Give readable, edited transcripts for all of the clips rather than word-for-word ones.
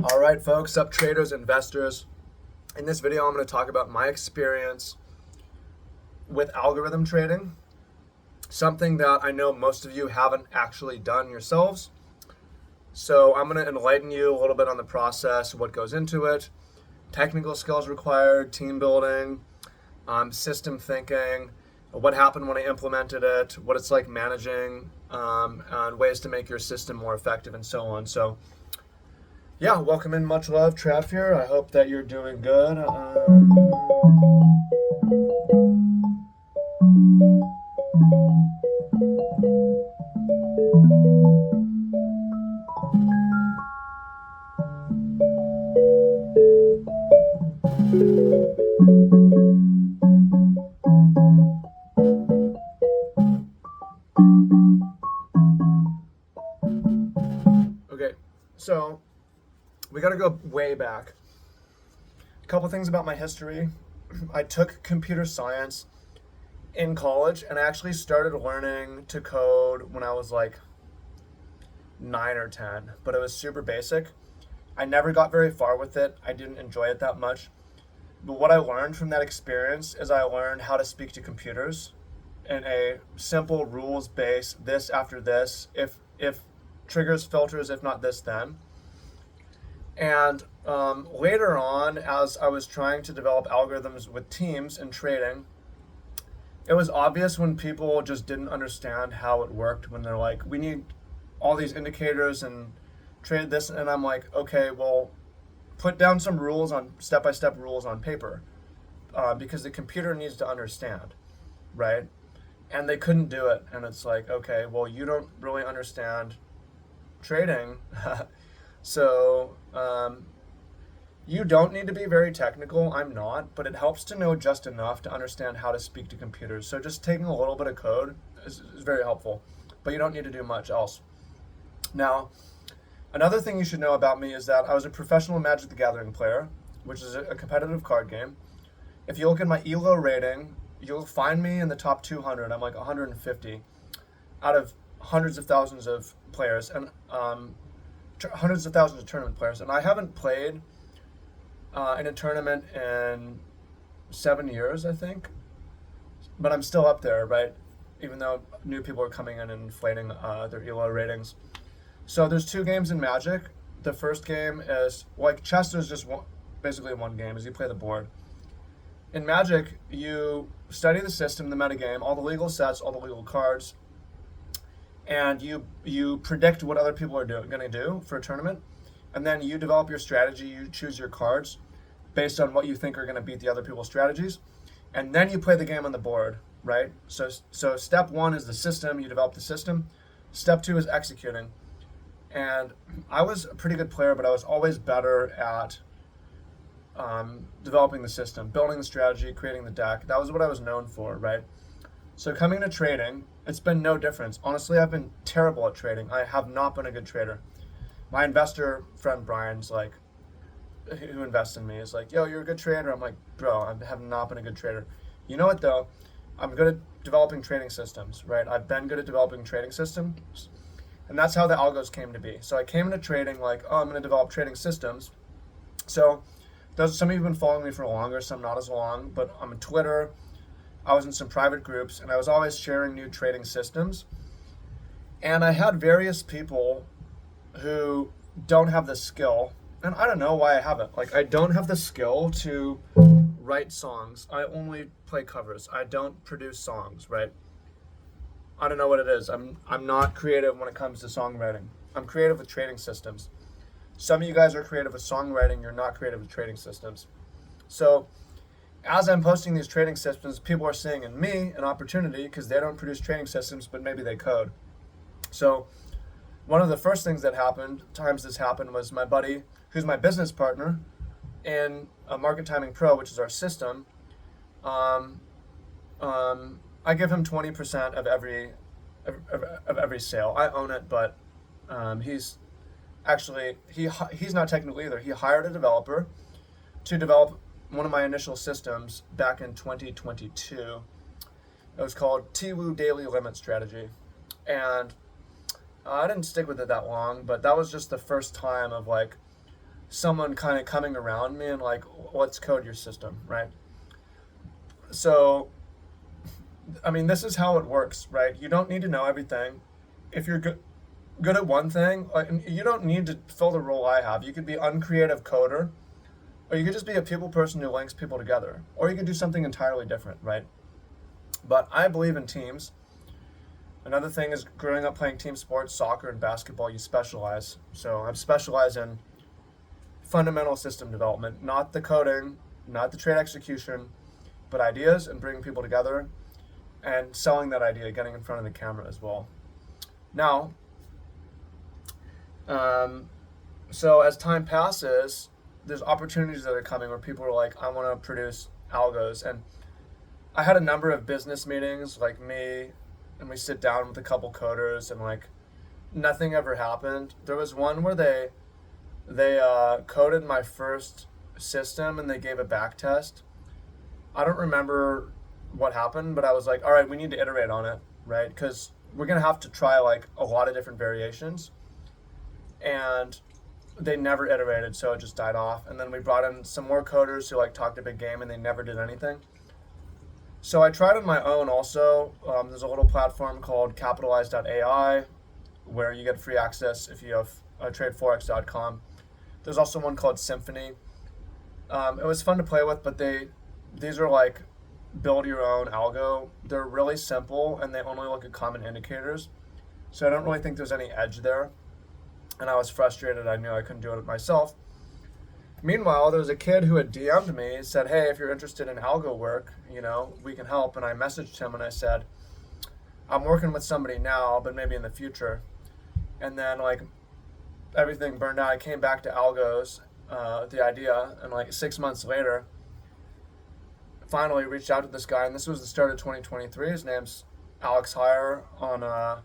All right, folks, up traders, investors. In this video, I'm going to talk about my experience with algorithm trading, something that I know most of you haven't actually done yourselves. So I'm going to enlighten you a little bit on the process, what goes into it, technical skills required, team building, system thinking, what happened when I implemented it, what it's like managing, and ways to make your system more effective, and so on. So yeah, welcome in, much love, Trav here. I hope that you're doing good. Okay, so we got to go way back. A couple things about my history. I took computer science in college, and I actually started learning to code when I was like 9 or 10, but it was super basic. I never got very far with it. I didn't enjoy it that much. But what I learned from that experience is I learned how to speak to computers in a simple rules based this after this, if triggers, filters, if not this, then. And later on, as I was trying to develop algorithms with teams and trading, it was obvious when people just didn't understand how it worked, when they're like, we need all these indicators and trade this. And I'm like, okay, well, put down some rules on step-by-step rules on paper, because the computer needs to understand, right? And they couldn't do it. And it's like, okay, well, you don't really understand trading. So you don't need to be very technical. I'm not, but it helps to know just enough to understand how to speak to computers. So just taking a little bit of code is very helpful, but you don't need to do much else. Now, another thing you should know about me is that I was a professional Magic the Gathering player, which is a competitive card game. If you look at my ELO rating, you'll find me in the top 200. I'm like 150 out of hundreds of thousands of players, and hundreds of thousands of tournament players. And I haven't played in a tournament in 7 years, I think. But I'm still up there, right? Even though new people are coming in and inflating their ELO ratings. So there's two games in Magic. The first game is, like chess is just basically one game, as you play the board. In Magic, you study the system, the metagame, all the legal sets, all the legal cards, and you predict what other people are going to do for a tournament, and then you develop your strategy. You choose your cards based on what you think are going to beat the other people's strategies, and then you play the game on the board, right? So step one is the system. You develop the system. Step two is executing. And I was a pretty good player, but I was always better at developing the system, building the strategy, creating the deck. That was what I was known for, right? So coming to trading, it's been no difference. Honestly, I've been terrible at trading. I have not been a good trader. My investor friend Brian's like, who invests in me, is like, yo, you're a good trader. I'm like, bro, I have not been a good trader. You know what though? I'm good at developing trading systems, right? I've been good at developing trading systems. And that's how the algos came to be. So I came into trading like, oh, I'm going to develop trading systems. So some of you have been following me for longer, some not as long, but I'm on Twitter. I was in some private groups, and I was always sharing new trading systems. And I had various people who don't have the skill, and I don't know why I haven't. Like, I don't have the skill to write songs. I only play covers. I don't produce songs, right? I don't know what it is. I'm not creative when it comes to songwriting. I'm creative with trading systems. Some of you guys are creative with songwriting. You're not creative with trading systems. So as I'm posting these trading systems, people are seeing in me an opportunity because they don't produce trading systems, but maybe they code. So one of the first things that happened, times this happened, was my buddy, who's my business partner in Market Timing Pro, which is our system. I give him 20% of every sale. I own it, but he's not technical either. He hired a developer to develop one of my initial systems back in 2022. It was called TWU Daily Limit Strategy, and I didn't stick with it that long, but that was just the first time of like someone kind of coming around me and like, let's code your system, right? So, I mean, this is how it works, right? You don't need to know everything. If you're good at one thing, like, you don't need to fill the role I have. You could be uncreative coder, or you could just be a people person who links people together, or you could do something entirely different, right? But I believe in teams. Another thing is growing up playing team sports, soccer and basketball, you specialize. So I've specialized in fundamental system development, not the coding, not the trade execution, but ideas and bringing people together and selling that idea, getting in front of the camera as well. Now, so as time passes, there's opportunities that are coming where people are like, I want to produce algos. And I had a number of business meetings, like me, and we sit down with a couple coders, and like nothing ever happened. There was one where they coded my first system and they gave a back test. I don't remember what happened, but I was like, all right, we need to iterate on it, right? Because we're going to have to try like a lot of different variations. And they never iterated, so it just died off. And then we brought in some more coders who like talked a big game, and they never did anything. So I tried on my own also. There's a little platform called capitalize.ai where you get free access if you have tradeforex.com. There's also one called Symphony. It was fun to play with, but these are like build your own algo. They're really simple and they only look at common indicators. So I don't really think there's any edge there. And I was frustrated. I knew I couldn't do it myself. Meanwhile, there was a kid who had DM'd me, said, hey, if you're interested in algo work, we can help. And I messaged him and I said, I'm working with somebody now, but maybe in the future. And then like everything burned out. I came back to algos, the idea, and like 6 months later, finally reached out to this guy. And this was the start of 2023. His name's Alex Heyer on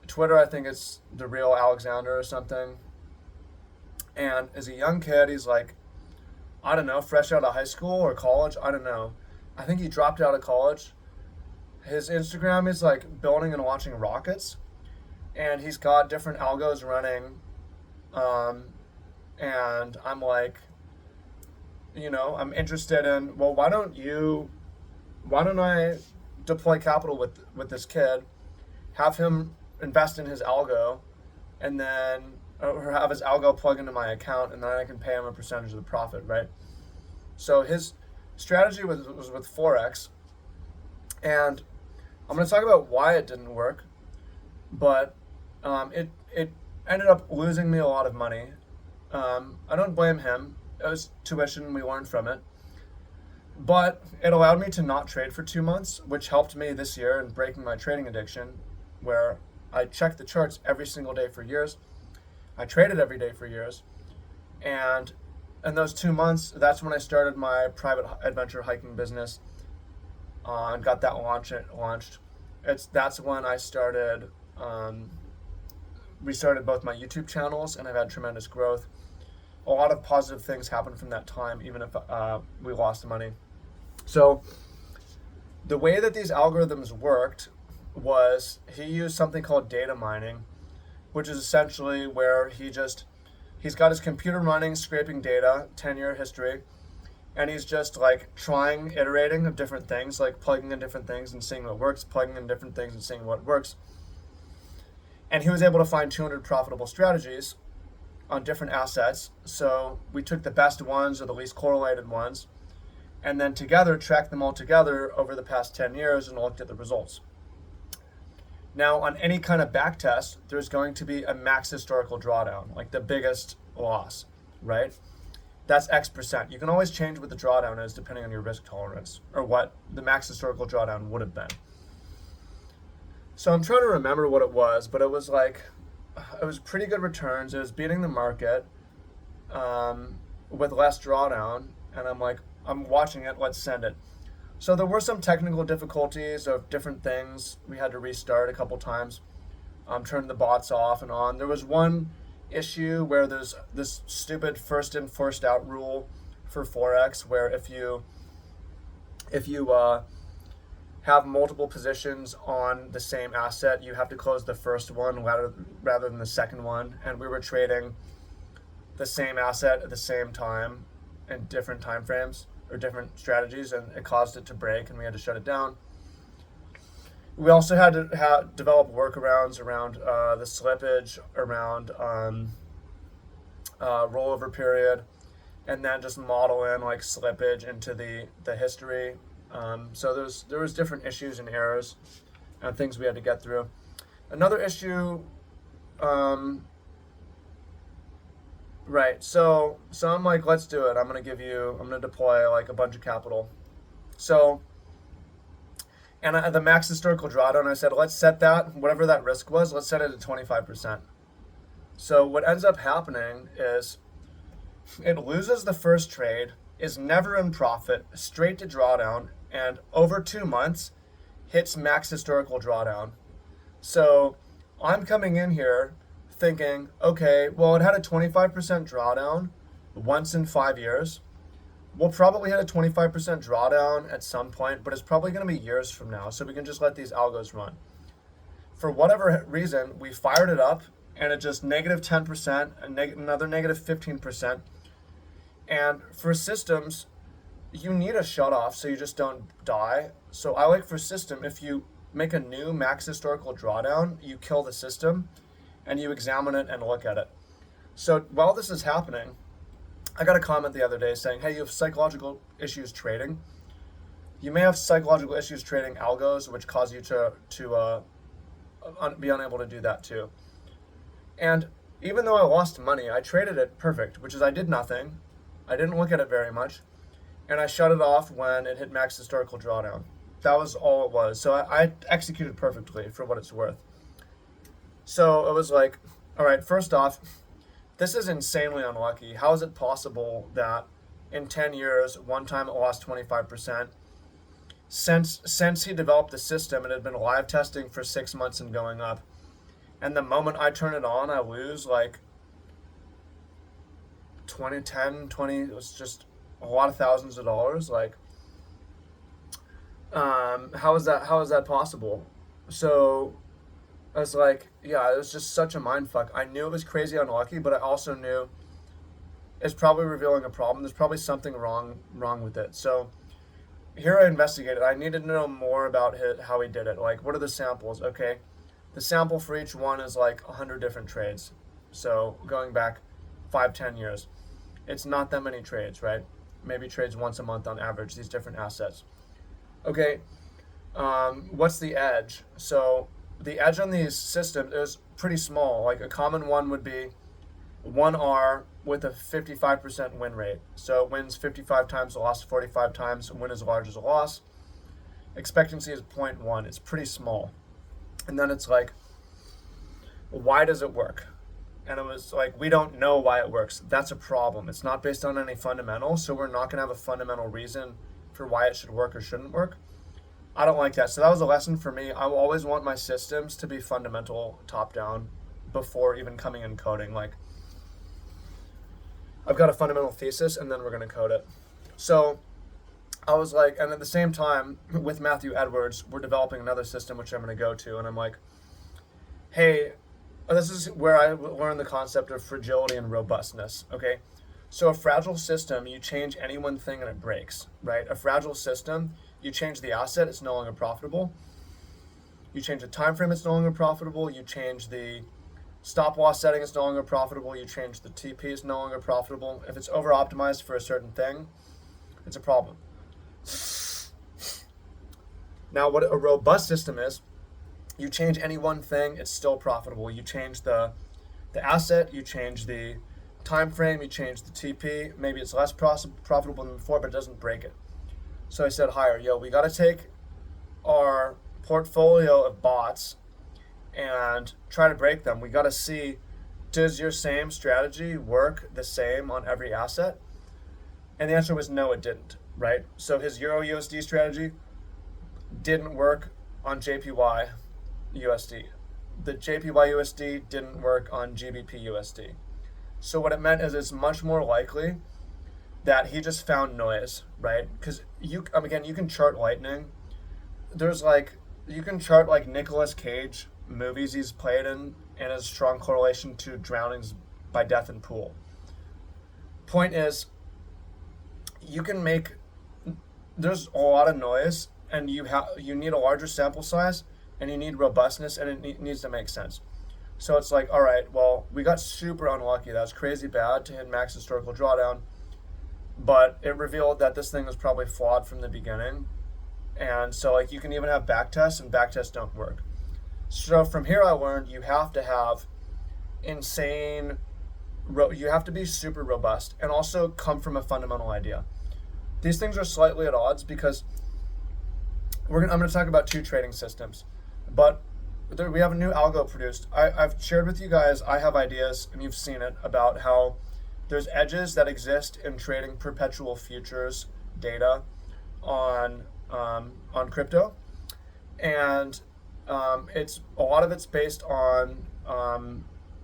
Twitter. I think it's the real Alexander or something. And as a young kid, he's like, I don't know, fresh out of high school or college. I don't know. I think he dropped out of college. His Instagram is like building and launching rockets. And he's got different algos running. And I'm like, I'm interested in, well, why don't I deploy capital with this kid, have him invest in his algo, and then or have his algo plug into my account, and then I can pay him a percentage of the profit, right? So his strategy was with Forex, and I'm going to talk about why it didn't work, but it ended up losing me a lot of money. I don't blame him. It was tuition, we learned from it. But it allowed me to not trade for 2 months, which helped me this year in breaking my trading addiction, where I checked the charts every single day for years. I traded every day for years. And in those 2 months, that's when I started my private adventure hiking business and got that launched. That's when I started, restarted both my YouTube channels, and I've had tremendous growth. A lot of positive things happened from that time, even if we lost money. So the way that these algorithms worked was he used something called data mining, which is essentially where he's got his computer running, scraping data, 10-year history, and he's just like iterating of different things, like plugging in different things and seeing what works, plugging in different things and seeing what works. And he was able to find 200 profitable strategies on different assets. So we took the best ones or the least correlated ones, and then together tracked them all together over the past 10 years and looked at the results. Now, on any kind of back test, there's going to be a max historical drawdown, like the biggest loss, right? That's X percent. You can always change what the drawdown is depending on your risk tolerance or what the max historical drawdown would have been. So I'm trying to remember what it was, but it was pretty good returns. It was beating the market with less drawdown, and I'm watching it, let's send it. So there were some technical difficulties of different things. We had to restart a couple times, turn the bots off and on. There was one issue where there's this stupid first in, first out rule for Forex, where if you have multiple positions on the same asset, you have to close the first one rather than the second one. And we were trading the same asset at the same time in different time frames or different strategies, and it caused it to break, and we had to shut it down. We also had to develop workarounds around the slippage, around rollover period, and then just model in like slippage into the history. So there was different issues and errors and things we had to get through. Another issue, right? So I'm like, let's do it. I'm gonna deploy like a bunch of capital. So, and the max historical drawdown, I said, let's set that, whatever that risk was, let's set it at 25%. So what ends up happening is it loses the first trade, is never in profit, straight to drawdown, and over 2 months hits max historical drawdown. So I'm coming in here thinking, okay, well, it had a 25% drawdown once in 5 years. We'll probably hit a 25% drawdown at some point, but it's probably going to be years from now, so we can just let these algos run. For whatever reason, we fired it up, and it just negative 10%, another negative 15%. And for systems, you need a shutoff so you just don't die. So I like for system, if you make a new max historical drawdown, you kill the system, and you examine it and look at it. So while this is happening, I got a comment the other day saying, hey, you have psychological issues trading. You may have psychological issues trading algos, which cause you to be unable to do that too. And even though I lost money, I traded it perfect, which is I did nothing. I didn't look at it very much. And I shut it off when it hit max historical drawdown. That was all it was. So I executed perfectly for what it's worth. So it was like, all right, first off, this is insanely unlucky. How is it possible that in 10 years, one time it lost 25%? Since he developed the system, it had been live testing for 6 months and going up. And the moment I turn it on, I lose like 20, it was just a lot of thousands of dollars. Like, how is that possible? So I was like, yeah, it was just such a mind fuck. I knew it was crazy unlucky, but I also knew it's probably revealing a problem. There's probably something wrong with it. So here I investigated. I needed to know more about how he did it. Like, what are the samples? Okay, the sample for each one is like 100 different trades. So going back 5-10 years, it's not that many trades, right? Maybe trades once a month on average, these different assets. Okay, what's the edge? So the edge on these systems is pretty small. Like a common one would be 1R with a 55% win rate. So it wins 55 times, lost 45 times, win as large as a loss. Expectancy is 0.1. It's pretty small. And then it's like, why does it work? And it was like, we don't know why it works. That's a problem. It's not based on any fundamental, so we're not going to have a fundamental reason for why it should work or shouldn't work. I don't like that. So that was a lesson for me. I will always want my systems to be fundamental top-down before even coming in coding. Like, I've got a fundamental thesis, and then we're going to code it. So I was like, and at the same time, with Matthew Edwards, we're developing another system, which I'm going to go to, and I'm like, hey, this is where I learned the concept of fragility and robustness, okay? So a fragile system, you change any one thing and it breaks, right? A fragile system, you change the asset, it's no longer profitable. You change the time frame, it's no longer profitable. You change the stop loss setting, it's no longer profitable. You change the TP, it's no longer profitable. If it's over optimized for a certain thing, it's a problem. Now, what a robust system is, you change any one thing, it's still profitable. You change the asset, you change the time frame, you change the TP. Maybe it's less profitable than before, but it doesn't break it. So I said, higher, we got to take our portfolio of bots and try to break them. We got to see, does your same strategy work the same on every asset? And the answer was no, it didn't, right? So his Euro USD strategy didn't work on JPY USD. The JPY USD didn't work on GBP USD. So what it meant is it's much more likely that he just found noise, right? Because you can chart lightning. You can chart like Nicolas Cage movies he's played in, and has strong correlation to drownings by death in pool. point is, there's a lot of noise, and you need a larger sample size, and you need robustness, and it needs to make sense. So it's like, all right, well, we got super unlucky. That was crazy bad to hit max historical drawdown, but it revealed that this thing was probably flawed from the beginning. And so like you can even have back tests, and back tests don't work. So from here I learned you have to have you have to be super robust and also come from a fundamental idea. These things are slightly at odds because I'm going to talk about two trading systems, but we have a new algo produced. I've shared with you guys, I have ideas, and you've seen it, about how there's edges that exist in trading perpetual futures data on crypto, and it's a lot of it's based on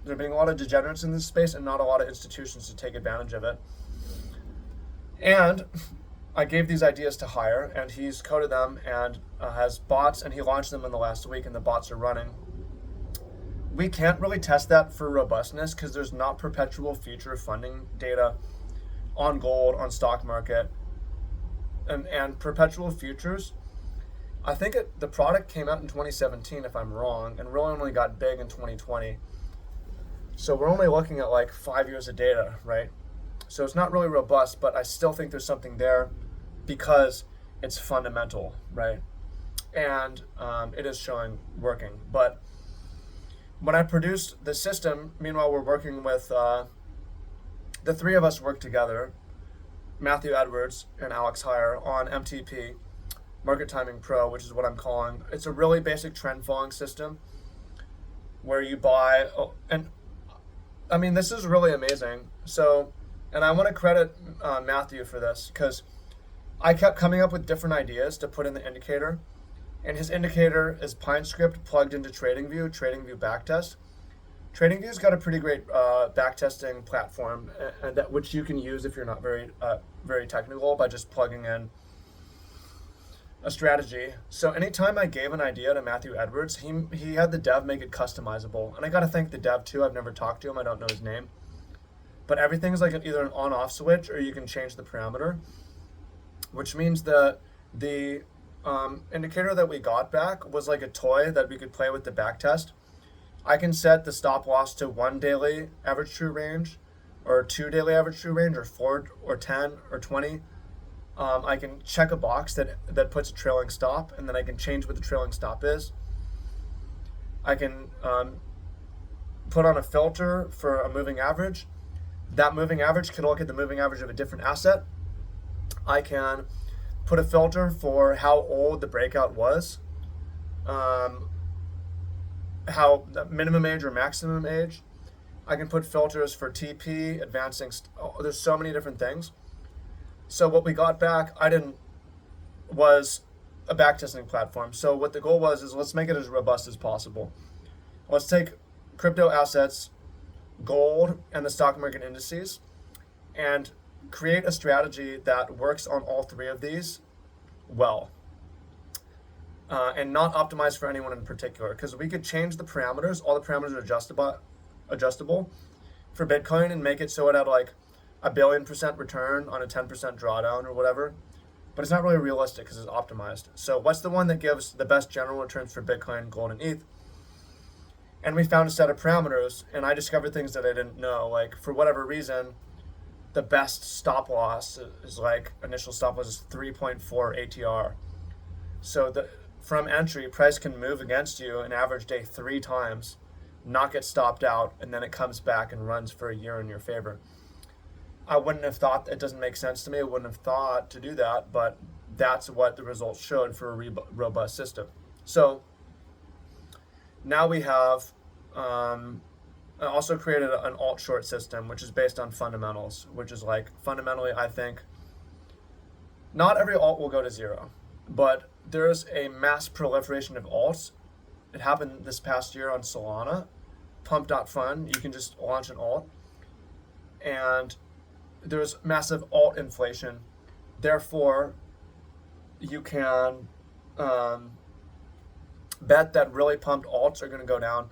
there being a lot of degenerates in this space and not a lot of institutions to take advantage of it. And I gave these ideas to Hire, and he's coded them and has bots, and he launched them in the last week, and the bots are running. We can't really test that for robustness because there's not perpetual future funding data on gold, on stock market, and perpetual futures. I think the product came out in 2017, if I'm wrong, and really only got big in 2020. So we're only looking at like 5 years of data, right? So it's not really robust, but I still think there's something there because it's fundamental, right? And it is showing working. But when I produced the system, meanwhile, we're working with, the three of us work together, Matthew Edwards and Alex Hire, on MTP, Market Timing Pro, which is what I'm calling. It's a really basic trend following system where you buy, and I mean, this is really amazing. So, and I want to credit Matthew for this because I kept coming up with different ideas to put in the indicator, and his indicator is PineScript plugged into TradingView backtest. TradingView's got a pretty great backtesting platform, and which you can use if you're not very technical, by just plugging in a strategy. So anytime I gave an idea to Matthew Edwards, he had the dev make it customizable, and I got to thank the dev too. I've never talked to him. I don't know his name, but everything's like either an on-off switch or you can change the parameter, which means that the indicator that we got back was like a toy that we could play with the backtest. I can set the stop loss to 1 daily average true range, or 2 daily average true range, or 4 or 10 or 20. I can check a box that puts a trailing stop, and then I can change what the trailing stop is. I can put on a filter for a moving average. That moving average could look at the moving average of a different asset. I can put a filter for how old the breakout was, how the minimum age or maximum age. I can put filters for TP, advancing. There's so many different things. So what we got back, was a backtesting platform. So what the goal was is, let's make it as robust as possible. Let's take crypto assets, gold, and the stock market indices, and create a strategy that works on all three of these well, and not optimized for anyone in particular, because we could change the parameters. All the parameters are adjustable for Bitcoin, and make it so it had like a 1,000,000,000% return on a 10% drawdown or whatever, but it's not really realistic because it's optimized. So what's the one that gives the best general returns for Bitcoin, gold, and ETH? And we found a set of parameters, and I discovered things that I didn't know. Like, for whatever reason, the best stop loss is like, initial stop loss is 3.4 ATR. So from entry, price can move against you an average day 3 times, not get stopped out, and then it comes back and runs for a year in your favor. I wouldn't have thought, it doesn't make sense to me. I wouldn't have thought to do that, but that's what the results showed for a robust system. So now we have, I also created an alt short system, which is based on fundamentals, which is like, fundamentally, I think not every alt will go to zero, but there's a mass proliferation of alts. It happened this past year on Solana, pump.fun. You can just launch an alt, and there's massive alt inflation. Therefore, you can bet that really pumped alts are going to go down,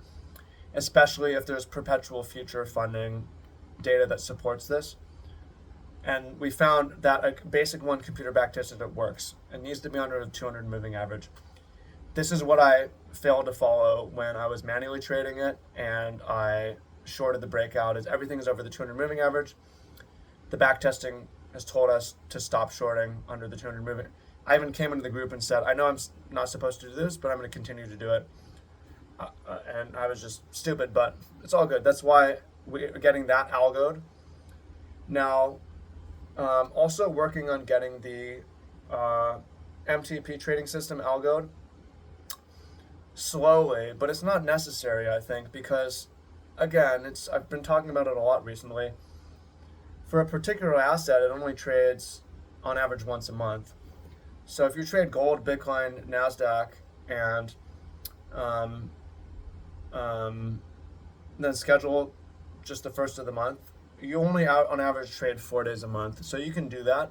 especially if there's perpetual future funding data that supports this. And we found that a basic one computer backtested it works. It needs to be under the 200 moving average. This is what I failed to follow when I was manually trading it, and I shorted the breakout. Is everything is over the 200 moving average. The backtesting has told us to stop shorting under the 200 moving. I even came into the group and said, I know I'm not supposed to do this, but I'm going to continue to do it. And I was just stupid, but it's all good. That's why we're getting that algoed. Now, also working on getting the MTP trading system algoed slowly, but it's not necessary, I think, because again, I've been talking about it a lot recently. For a particular asset, it only trades on average once a month. So if you trade gold, Bitcoin, NASDAQ, and then schedule just the first of the month, you only out on average trade 4 days a month. So you can do that,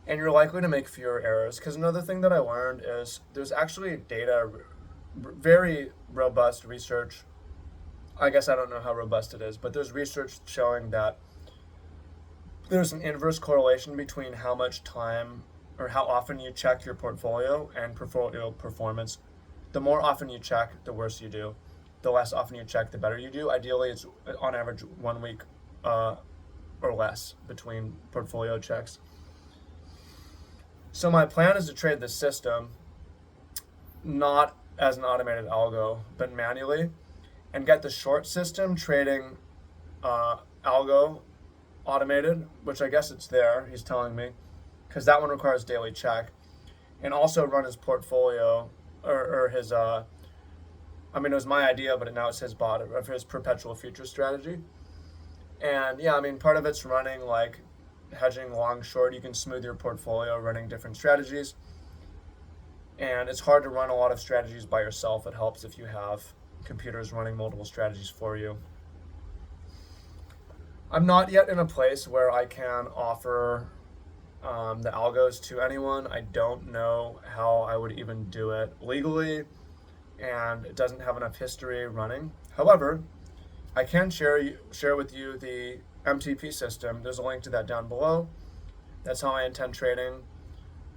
and you're likely to make fewer errors. Because another thing that I learned is there's actually data, very robust research. I guess I don't know how robust it is, but there's research showing that there's an inverse correlation between how much time or how often you check your portfolio and portfolio performance. The more often you check, the worse you do. The less often you check, the better you do. Ideally, it's on average 1 week or less between portfolio checks. So my plan is to trade this system not as an automated algo, but manually, and get the short system trading algo automated, which I guess it's there, he's telling me, because that one requires daily check, and also run his portfolio or his it was my idea, but now it's his bot of his perpetual future strategy. And yeah, part of it's running like hedging long short. You can smooth your portfolio running different strategies, and it's hard to run a lot of strategies by yourself. It helps if you have computers running multiple strategies for you. I'm not yet in a place where I can offer the algos to anyone. I don't know how I would even do it legally, and it doesn't have enough history running. However, I can share with you the MTP system. There's a link to that down below. That's how I intend trading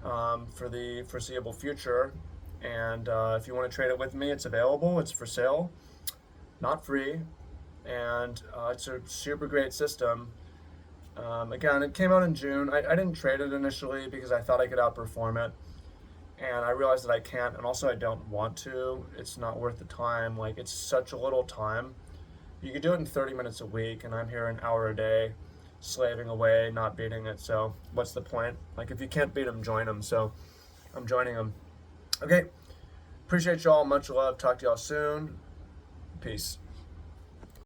for the foreseeable future. And if you want to trade it with me, it's available. It's for sale, not free. And it's a super great system. Again, it came out in June. I didn't trade it initially because I thought I could outperform it. And I realized that I can't, and also I don't want to. It's not worth the time. Like, it's such a little time. You could do it in 30 minutes a week, and I'm here an hour a day, slaving away, not beating it. So what's the point? Like, if you can't beat them, join them. So I'm joining them. Okay. Appreciate y'all. Much love. Talk to y'all soon. Peace.